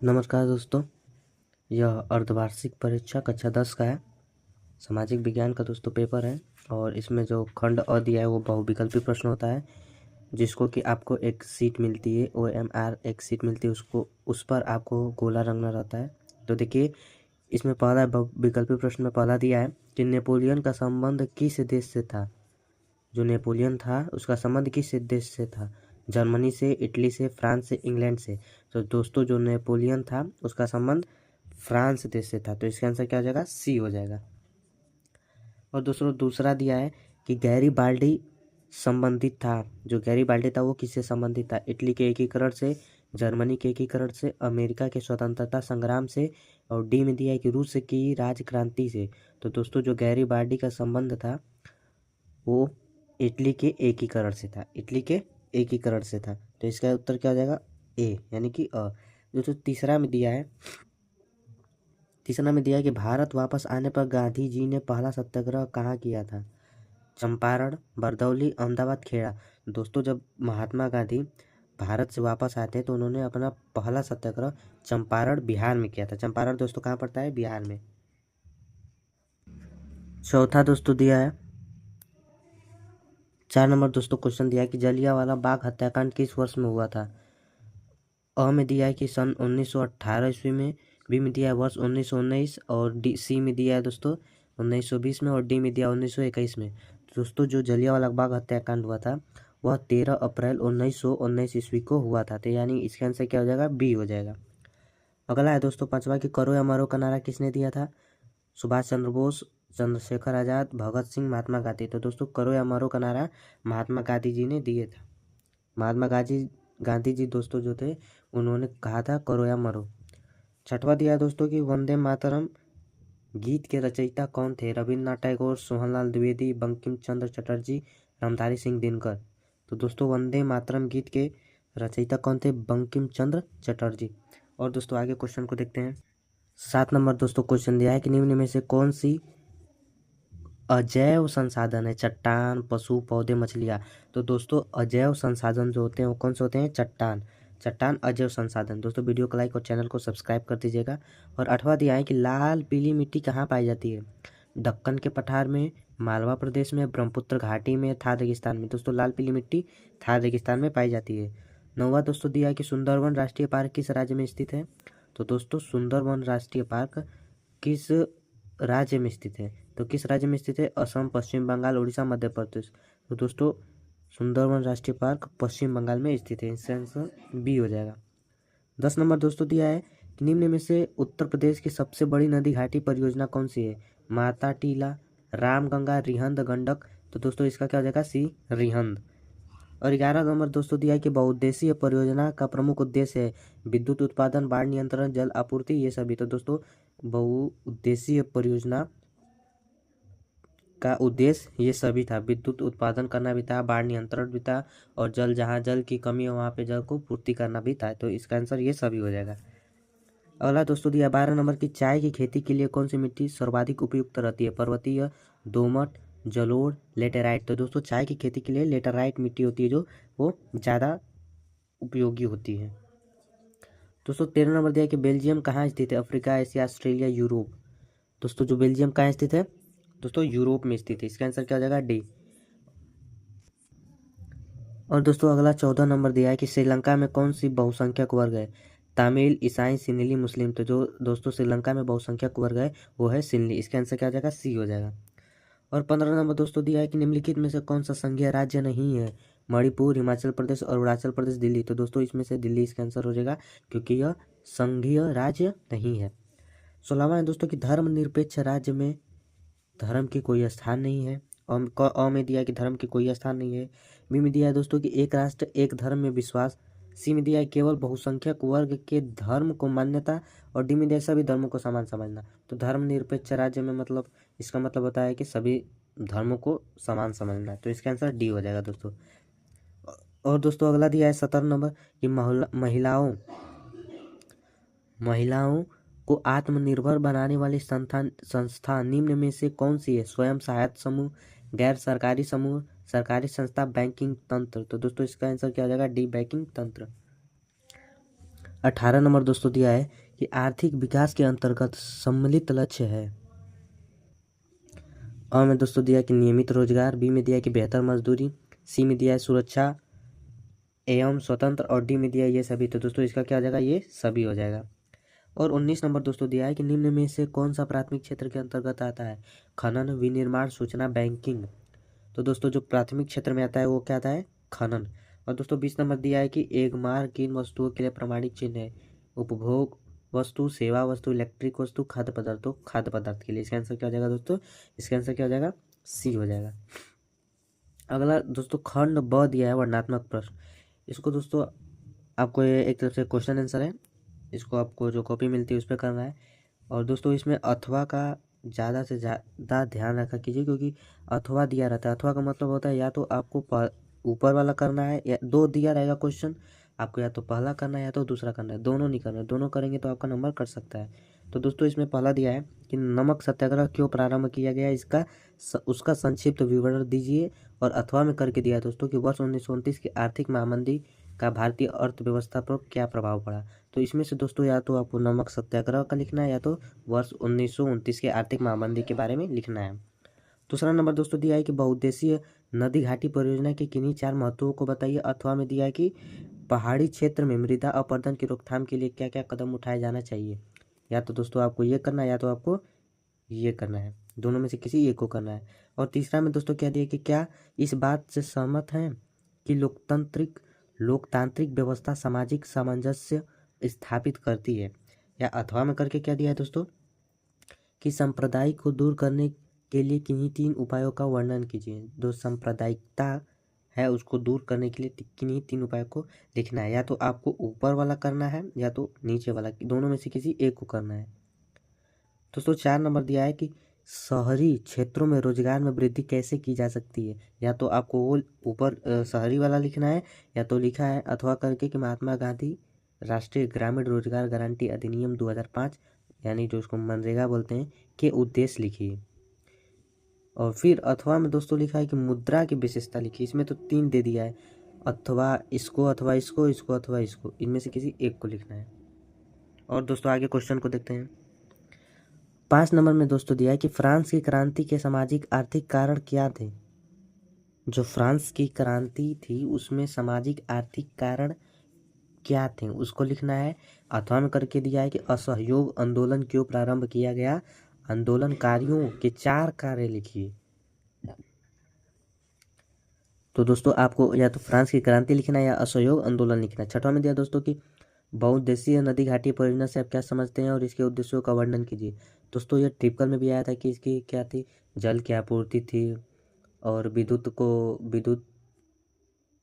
नमस्कार दोस्तों, यह अर्धवार्षिक परीक्षा कक्षा 10 का है। सामाजिक विज्ञान का दोस्तों पेपर है और इसमें जो खंड अ दिया है वो बहुविकल्पी प्रश्न होता है, जिसको कि आपको एक सीट मिलती है, OMR एक सीट मिलती है, उसको उस पर आपको गोला रंगना रहता है। तो देखिए, इसमें पहला बहुविकल्पी प्रश्न में पहला दिया है कि नेपोलियन का संबंध किस देश से था। जो नेपोलियन था उसका संबंध किस देश से था? जर्मनी से, इटली से, फ्रांस से, इंग्लैंड से। तो दोस्तों जो नेपोलियन था उसका संबंध फ्रांस देश से था, तो इसका आंसर क्या हो जाएगा? सी हो जाएगा। और दोस्तों दूसरा दिया है कि गैरीबाल्डी संबंधित था। जो गैरीबाल्डी था वो किससे संबंधित था? इटली के एकीकरण से, जर्मनी के एकीकरण से, अमेरिका के स्वतंत्रता संग्राम से, और डी में दिया है कि रूस की राजक्रांति से। तो दोस्तों जो गैरीबाल्डी का संबंध था वो इटली के एकीकरण से था, इटली के एकीकरण से था। तो इसका उत्तर क्या हो जाएगा? ए, यानी कि अ। जो तीसरा में दिया है, तीसरा में दिया है कि भारत वापस आने पर गांधी जी ने पहला सत्याग्रह कहाँ किया था? चंपारण, बरदौली, अहमदाबाद, खेड़ा। दोस्तों जब महात्मा गांधी भारत से वापस आते हैं तो उन्होंने अपना पहला सत्याग्रह चंपारण बिहार में किया था। चंपारण दोस्तों कहाँ पड़ता है? बिहार में। चौथा दोस्तों दिया है 4 नंबर दोस्तों क्वेश्चन दिया है कि जलियांवाला बाग हत्याकांड किस वर्ष में हुआ था? अ में दिया है कि सन 1918 ईस्वी में, बी में दिया है वर्ष 1919, और डी सी में दिया है दोस्तों 1920 में, और डी में दिया 1921 में। दोस्तों जो जलियांवाला बाग हत्याकांड हुआ था वह 13 अप्रैल 1919 ईस्वी को हुआ था। तो यानी इसका आंसर क्या हो जाएगा? बी हो जाएगा। अगला है दोस्तों पांचवा कि करो या मरो का नारा किसने दिया था? सुभाष चंद्र बोस, चंद्रशेखर आजाद, भगत सिंह, महात्मा गांधी। तो दोस्तों करो या मरो का नारा महात्मा गांधी जी ने दिए था। महात्मा गांधी जी दोस्तों जो थे उन्होंने कहा था करो या मरो। छठवा दिया है दोस्तों कि वंदे मातरम गीत के रचयिता कौन थे? रविन्द्रनाथ टैगोर, सोहनलाल द्विवेदी, बंकिम चंद्र चटर्जी, रामधारी सिंह दिनकर। तो दोस्तों वंदे मातरम गीत के रचयिता कौन थे? बंकिम चंद्र चटर्जी। और दोस्तों आगे क्वेश्चन को देखते हैं। 7 नंबर दोस्तों क्वेश्चन दिया है कि निम्न में से कौन सी अजैव संसाधन है? चट्टान, पशु, पौधे, मछलियाँ। तो दोस्तों अजैव संसाधन जो होते हैं वो कौन से होते हैं? चट्टान। चट्टान अजैव संसाधन। दोस्तों वीडियो को लाइक और चैनल को सब्सक्राइब कर दीजिएगा। और 8वां दिया है कि लाल पीली मिट्टी कहाँ पाई जाती है? दक्कन के पठार में, मालवा प्रदेश में, ब्रह्मपुत्र घाटी में, थार रेगिस्तान में। दोस्तों लाल पीली मिट्टी थार रेगिस्तान में पाई जाती है। 9वां दोस्तों दिया है कि सुंदरवन राष्ट्रीय पार्क किस राज्य में स्थित है? तो दोस्तों सुंदरवन राष्ट्रीय पार्क किस राज्य में स्थित है? तो किस राज्य में स्थित है? असम, पश्चिम बंगाल, उड़ीसा, मध्य प्रदेश। तो दोस्तों सुंदरवन राष्ट्रीय पार्क पश्चिम बंगाल में स्थित है। इसका आंसर बी हो जाएगा। 10 नंबर दोस्तों दिया है कि निम्न में से उत्तर प्रदेश की सबसे बड़ी नदी घाटी परियोजना कौन सी है? माता टीला, रामगंगा, रिहंद, गंडक। तो दोस्तों इसका क्या हो जाएगा? सी, रिहंद। और 11 नंबर दोस्तों दिया है कि बहुउद्देशीय परियोजना का प्रमुख उद्देश्य है विद्युत उत्पादन, बाढ़ नियंत्रण, जल आपूर्ति, ये सभी। तो दोस्तों बहुउद्देशीय परियोजना का उद्देश्य ये सभी था, विद्युत उत्पादन करना भी था, बाढ़ नियंत्रण भी था, और जल, जहाँ जल की कमी है वहाँ पे जल को पूर्ति करना भी था। तो इसका आंसर ये सभी हो जाएगा। अगला दोस्तों दिया 12 नंबर की चाय की खेती के लिए कौन सी मिट्टी सर्वाधिक उपयुक्त रहती है? पर्वतीय, दोमट, जलोढ़, लेटेराइट। तो दोस्तों चाय की खेती के लिए लेटेराइट मिट्टी होती है जो वो ज़्यादा उपयोगी होती है। दोस्तों 13 नंबर दिया कि बेल्जियम कहाँ स्थित है? Africa, Asia, Australia, Europe. दोस्तों जो बेल्जियम कहाँ स्थित है? दोस्तों यूरोप में स्थित है। इसका आंसर क्या हो जाएगा? डी। और दोस्तों अगला 14 नंबर दिया है कि श्रीलंका में कौन सी बहुसंख्यक वर्ग है? तमिल, ईसाई, सिंहली, मुस्लिम। तो जो दोस्तों श्रीलंका में बहुसंख्यक वर्ग है वो है सिंहली। इसका आंसर क्या हो जाएगा? सी हो जाएगा। और 15 नंबर दोस्तों दिया है कि निम्नलिखित में से कौन सा संघीय राज्य नहीं है? मणिपुर, हिमाचल प्रदेश, अरुणाचल प्रदेश, दिल्ली। तो दोस्तों इसमें से दिल्ली इसका आंसर हो जाएगा क्योंकि यह संघीय राज्य नहीं है। 16वां है दोस्तों कि धर्मनिरपेक्ष राज्य में धर्म की कोई स्थान नहीं है। अ में दिया है कि धर्म की कोई स्थान नहीं है। बी में दिया है दोस्तों कि एक राष्ट्र एक धर्म में विश्वास। सी में दिया है केवल बहुसंख्यक वर्ग के धर्म को मान्यता। और डी में दिया है सभी धर्मों को समान समझना। तो धर्मनिरपेक्ष राज्य में मतलब इसका मतलब होता है कि सभी धर्मों को समान समझना। तो इसका आंसर डी हो जाएगा दोस्तों। और दोस्तों अगला दिया है 17 नंबर कि महिलाओं को आत्मनिर्भर बनाने वाली संस्था निम्न में से कौन सी है? स्वयं सहायता समूह, गैर सरकारी समूह, सरकारी संस्था, बैंकिंग तंत्र। तो दोस्तों इसका आंसर क्या हो जाएगा? डी, बैंकिंग तंत्र। 18 नंबर दोस्तों दिया है कि आर्थिक विकास के अंतर्गत सम्मिलित लक्ष्य है। अ में दोस्तों दिया है कि नियमित रोजगार, बी में दिया है कि बेहतर मजदूरी, सी में दिया है सुरक्षा एवं स्वतंत्र और डी में दिया है ये सभी। तो दोस्तों इसका क्या हो जाएगा, ये सभी हो जाएगा। और 19 नंबर दोस्तों दिया है कि निम्न में से कौन सा प्राथमिक क्षेत्र के अंतर्गत आता है, खनन, विनिर्माण, सूचना, बैंकिंग। तो दोस्तों जो प्राथमिक क्षेत्र में आता है वो क्या आता है, खनन। और दोस्तों 20 नंबर दिया है कि एगमार किन वस्तुओं के लिए प्रमाणिक चिन्ह है, उपभोग वस्तु, सेवा वस्तु, इलेक्ट्रिक वस्तु, खाद्य पदार्थों, खाद्य पदार्थ के लिए। इसका आंसर क्या हो जाएगा दोस्तों, इसका आंसर क्या हो जाएगा, सी हो जाएगा। अगला दोस्तों खंड ब दिया है वर्णनात्मक प्रश्न। इसको दोस्तों आपको ये एक तरफ से क्वेश्चन आंसर है, इसको आपको जो कॉपी मिलती है उस पर करना है। और दोस्तों इसमें अथवा का ज़्यादा से ज़्यादा ध्यान रखा कीजिए, क्योंकि अथवा दिया रहता है। अथवा का मतलब होता है या तो आपको ऊपर वाला करना है, या दो दिया रहेगा क्वेश्चन, आपको या तो पहला करना है या तो दूसरा करना है, दोनों नहीं करना है। दोनों करेंगे तो आपका नंबर कट सकता है। तो दोस्तों इसमें पहला दिया है कि नमक सत्याग्रह क्यों प्रारंभ किया गया, इसका उसका संक्षिप्त विवरण दीजिए। और अथवा में करके दिया है दोस्तों कि वर्ष 1929 की आर्थिक महामंदी का भारतीय अर्थव्यवस्था पर क्या प्रभाव पड़ा। तो इसमें से दोस्तों या तो आपको नमक सत्याग्रह का लिखना है या तो वर्ष 1929 के आर्थिक महामंदी के बारे में लिखना है। दूसरा नंबर दोस्तों दिया है कि बहुउद्देशीय नदी घाटी परियोजना के किन्हीं 4 महत्वों को बताइए। अथवा में दिया है कि पहाड़ी क्षेत्र में मृदा अपरदन की रोकथाम के लिए क्या क्या कदम उठाया जाना चाहिए। या तो दोस्तों आपको ये करना है या तो आपको ये करना है, दोनों में से किसी एक को करना है। और तीसरा में दोस्तों क्या दिया कि क्या इस बात से सहमत हैं कि लोकतांत्रिक व्यवस्था सामाजिक सामंजस्य स्थापित करती है। या अथवा में करके क्या दिया है दोस्तों कि सांप्रदायिक को दूर करने के लिए किन्हीं 3 उपायों का वर्णन कीजिए। जो सांप्रदायिकता है उसको दूर करने के लिए किन्हीं 3 उपायों को लिखना है। या तो आपको ऊपर वाला करना है या तो नीचे वाला, दोनों में से किसी एक को करना है। दोस्तों 4 नंबर दिया है कि शहरी क्षेत्रों में रोजगार में वृद्धि कैसे की जा सकती है। या तो आपको वो ऊपर शहरी वाला लिखना है, या तो लिखा है अथवा करके कि महात्मा गांधी राष्ट्रीय ग्रामीण रोजगार गारंटी अधिनियम 2005 यानी जो उसको मनरेगा बोलते हैं के उद्देश्य लिखिए। और फिर अथवा में दोस्तों लिखा है कि मुद्रा की विशेषता लिखिए। इसमें तो 3 दे दिया है, अथवा इसको अथवा इसको, इसको अथवा इसको, इनमें से किसी एक को लिखना है। और दोस्तों आगे क्वेश्चन को देखते हैं। 5 नंबर में दोस्तों दिया है कि फ्रांस की क्रांति के सामाजिक आर्थिक कारण क्या थे। जो फ्रांस की क्रांति थी उसमें सामाजिक आर्थिक कारण क्या थे उसको लिखना है। अथवा में करके दिया है कि असहयोग आंदोलन क्यों प्रारंभ किया गया, आंदोलनकारियों के 4 कार्य लिखिए। तो दोस्तों आपको या तो फ्रांस की क्रांति लिखना है या असहयोग आंदोलन लिखना है। छठवां में दिया दोस्तों कि बहुउद्देशीय नदी घाटी परियोजना से आप क्या समझते हैं और इसके उद्देश्यों का वर्णन कीजिए। दोस्तों ये ट्रिपल में भी आया था कि इसकी क्या थी, जल की आपूर्ति थी और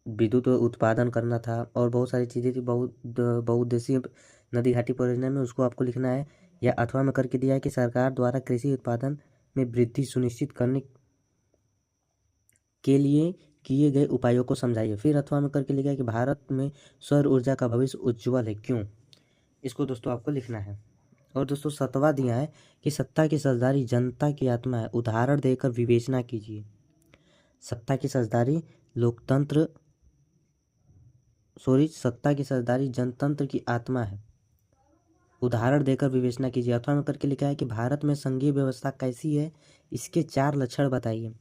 विद्युत उत्पादन करना था और बहुत सारी चीज़ें थी। बहुउद्देशीय नदी घाटी परियोजना में उसको आपको लिखना है। या अथवा में करके दिया है कि सरकार द्वारा कृषि उत्पादन में वृद्धि सुनिश्चित करने के लिए किए गए उपायों को समझाइए। फिर अथवा में करके लिखा है कि भारत में सौर ऊर्जा का भविष्य उज्ज्वल है, क्यों। इसको दोस्तों आपको लिखना है। और दोस्तों 7वां दिया है कि सत्ता की साझेदारी जनता की आत्मा है, उदाहरण देकर विवेचना कीजिए। सत्ता की साझेदारी जनतंत्र की आत्मा है, उदाहरण देकर विवेचना कीजिए। अथवा में करके लिखा है कि भारत में संघीय व्यवस्था कैसी है, इसके 4 लक्षण बताइए।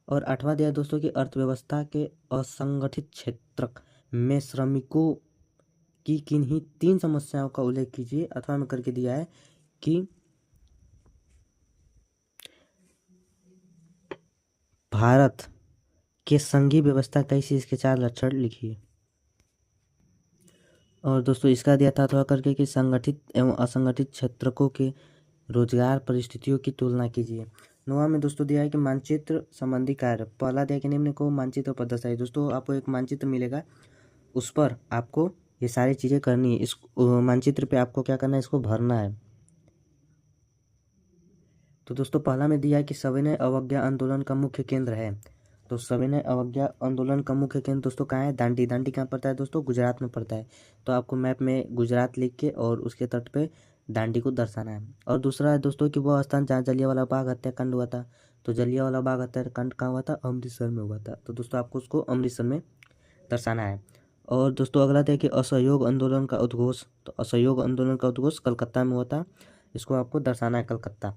और 8वां दिया दोस्तों की अर्थव्यवस्था के असंगठित क्षेत्र में श्रमिकों की किन्हीं 3 समस्याओं का उल्लेख कीजिए। अथवा में करके दिया है कि भारत के संघीय व्यवस्था कैसी, इसके 4 लक्षण लिखिए। और दोस्तों इसका दिया था अथवा करके कि संगठित एवं असंगठित क्षेत्रकों के रोजगार परिस्थितियों की तुलना कीजिए। 9वां में दोस्तों दिया है कि मानचित्र संबंधी कार्य। पहला दिया कि निम्न को मानचित्र पर दर्शाइए। दोस्तों आपको एक मानचित्र मिलेगा, उस पर आपको ये सारी चीज़ें करनी है। इस मानचित्र पे आपको क्या करना है, इसको भरना है। तो दोस्तों पहला में दिया है कि सविनय अवज्ञा आंदोलन का मुख्य केंद्र है। तो सविनय अवज्ञा आंदोलन का मुख्य केंद्र दोस्तों कहाँ है, दांडी। दांडी कहाँ पड़ता है दोस्तों, गुजरात में पड़ता है। तो आपको मैप में गुजरात लिख के और उसके तट पे दांडी को दर्शाना है। और दूसरा है दोस्तों कि वह स्थान जहाँ जलियांवाला बाग हत्याकांड हुआ था। तो जलियांवाला बाग हत्याकांड कहाँ हुआ था, अमृतसर में हुआ था। तो दोस्तों आपको उसको अमृतसर में दर्शाना है। और दोस्तों अगला था कि असहयोग आंदोलन का उद्घोष, तो असहयोग आंदोलन का उद्घोष कलकत्ता में हुआ था, इसको आपको दर्शाना है कलकत्ता।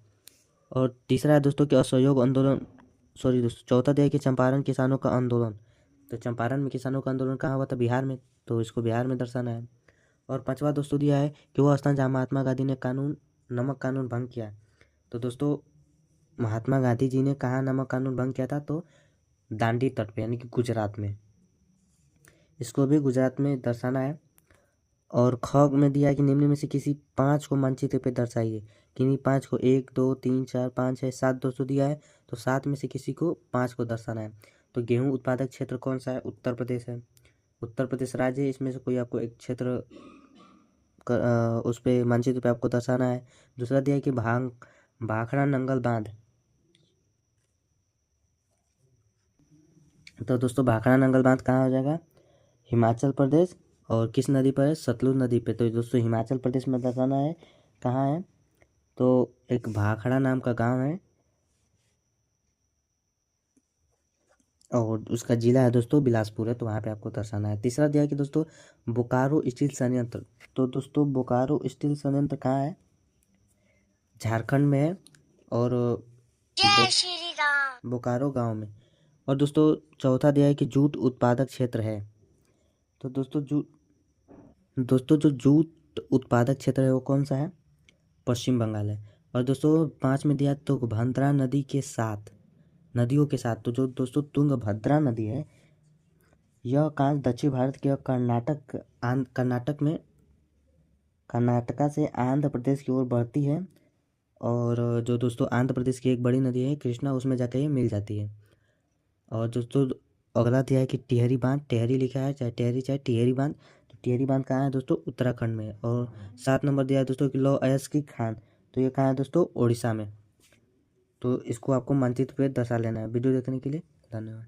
और तीसरा है दोस्तों कि असहयोग आंदोलन, सॉरी दोस्तों, चौथा दिया है कि चंपारण किसानों का आंदोलन, तो चंपारण में किसानों का आंदोलन कहाँ हुआ था, बिहार में, तो इसको बिहार में दर्शाना है। और पांचवा दोस्तों दिया है कि वह स्थान जहाँ महात्मा गांधी ने नमक कानून भंग किया, तो दोस्तों महात्मा गांधी जी ने कहाँ नमक कानून भंग किया था, तो दांडी तट पे, यानी कि गुजरात में, इसको भी गुजरात में दर्शाना है। और ख में दिया है कि निम्न में से किसी 5 को मानचित्र पे दर्शाइए, किन्हीं 5 को, 1 2 3 4 5 6 7 दोस्तों दिया है, तो 7 में से किसी को 5 को दर्शाना है। तो गेहूं उत्पादक क्षेत्र कौन सा है, उत्तर प्रदेश है, उत्तर प्रदेश राज्य है, इसमें से कोई आपको एक क्षेत्र उस पे मानचित्र पे आपको दर्शाना है। दूसरा दिया है कि भाखड़ा नंगल बांध, तो दोस्तों भाखड़ा नंगल बांध कहाँ हो जाएगा, हिमाचल प्रदेश, और किस नदी पर है, सतलुज नदी पे, तो दोस्तों हिमाचल प्रदेश में दर्शाना है। कहाँ है, तो एक भाखड़ा नाम का गांव है और उसका जिला है दोस्तों बिलासपुर है, तो वहाँ पे आपको दर्शाना है। तीसरा दिया है कि दोस्तों बोकारो स्टील संयंत्र, तो दोस्तों बोकारो स्टील संयंत्र कहाँ है, झारखंड में है, और जय श्री राम, बोकारो गांव में। और दोस्तों चौथा दिया है कि जूट उत्पादक क्षेत्र है, तो दोस्तों जो जूट उत्पादक क्षेत्र है वो कौन सा है, पश्चिम बंगाल है। और दोस्तों 5 में दिया तो भद्रा नदी के साथ, नदियों के साथ, तो जो दोस्तों तुंगभद्रा नदी है, यह कहाँ, दक्षिण भारत के कर्नाटका से आंध्र प्रदेश की ओर बढ़ती है, और जो दोस्तों आंध्र प्रदेश की एक बड़ी नदी है कृष्णा, उसमें जाकर ये मिल जाती है। और दोस्तों अगला दिया है कि टिहरी बांध, टिहरी लिखा है, चाहे टिहरी चाहे टिहरी बांध, तो टिहरी बांध कहाँ है दोस्तों, उत्तराखंड में। और 7 नंबर दिया है दोस्तों कि लौह अयस्क की खान, तो ये कहाँ है दोस्तों, उड़ीसा में। तो इसको आपको मानचित्र पे दर्शा लेना है। वीडियो देखने के लिए धन्यवाद।